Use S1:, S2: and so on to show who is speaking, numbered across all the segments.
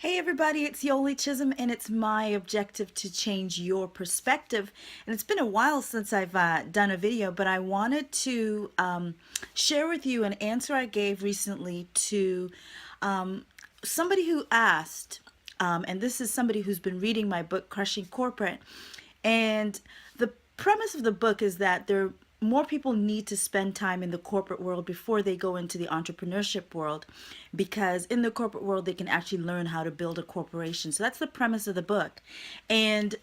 S1: Hey everybody, it's Yoli Chisholm, and it's my objective to change your perspective. And it's been a while since I've done a video, but I wanted to share with you an answer I gave recently to somebody who asked, and this is somebody who's been reading my book, Crushing Corporate. And the premise of the book is that more people need to spend time in the corporate world before they go into the entrepreneurship world, because in the corporate world they can actually learn how to build a corporation. So that's the premise of the book. And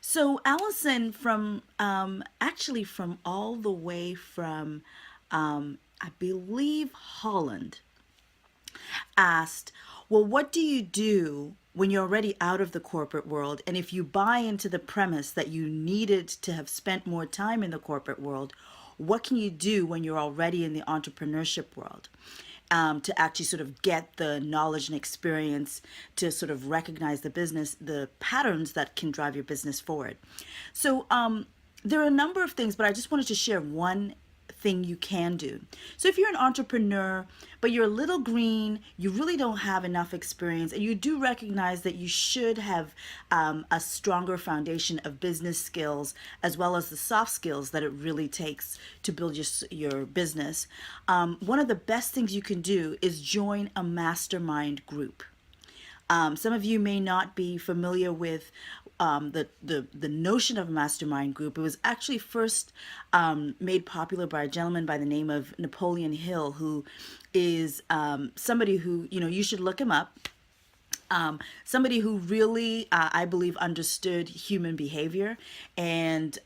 S1: so Allison, from actually from all the way from I believe Holland, asked, well, what do you do when you're already out of the corporate world? And if you buy into the premise that you needed to have spent more time in the corporate world, what can you do when you're already in the entrepreneurship world? To actually sort of get the knowledge and experience to sort of recognize the business, the patterns that can drive your business forward. So there are a number of things, but I just wanted to share one thing you can do. So if you're an entrepreneur, but you're a little green, you really don't have enough experience, and you do recognize that you should have a stronger foundation of business skills as well as the soft skills that it really takes to build your business, one of the best things you can do is join a mastermind group. Some of you may not be familiar with the notion of a mastermind group. It was actually first made popular by a gentleman by the name of Napoleon Hill, who is somebody who, you should look him up. Somebody who really, I believe, understood human behavior and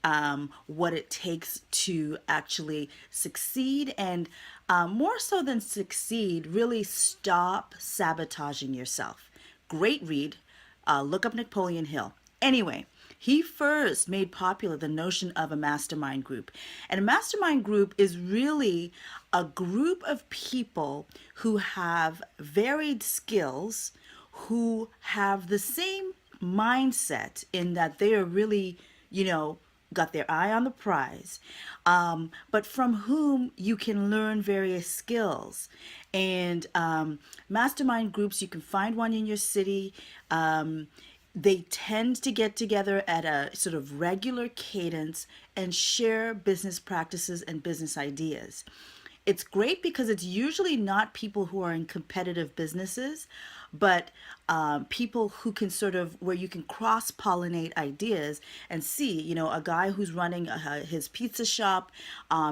S1: what it takes to actually succeed, and more so than succeed, really stop sabotaging yourself. Great read. Look up Napoleon Hill. Anyway, he first made popular the notion of a mastermind group. And a mastermind group is really a group of people who have varied skills, who have the same mindset in that they are really, got their eye on the prize, but from whom you can learn various skills. And mastermind groups, you can find one in your city. They tend to get together at a sort of regular cadence and share business practices and business ideas. It's great because it's usually not people who are in competitive businesses, but people who can sort of, where you can cross pollinate ideas and see, a guy who's running his pizza shop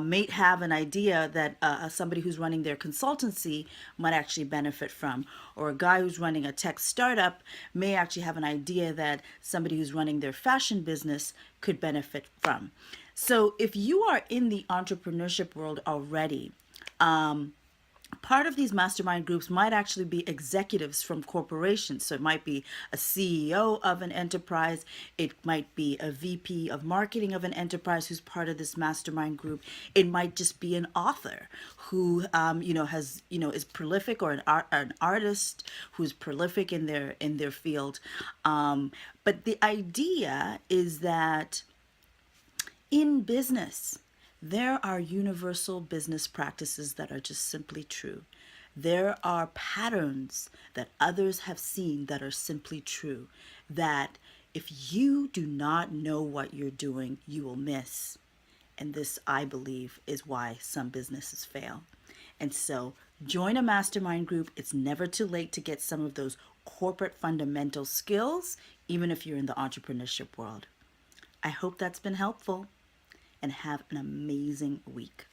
S1: may have an idea that somebody who's running their consultancy might actually benefit from, or a guy who's running a tech startup may actually have an idea that somebody who's running their fashion business could benefit from. So if you are in the entrepreneurship world already, part of these mastermind groups might actually be executives from corporations. So it might be a CEO of an enterprise. It might be a VP of marketing of an enterprise who's part of this mastermind group. It might just be an author who, has, is prolific, or an artist who's prolific in their field. But the idea is that in business, there are universal business practices that are just simply true. There are patterns that others have seen that are simply true, that if you do not know what you're doing, you will miss. And this, I believe, is why some businesses fail. And so join a mastermind group. It's never too late to get some of those corporate fundamental skills, even if you're in the entrepreneurship world. I hope that's been helpful, and have an amazing week.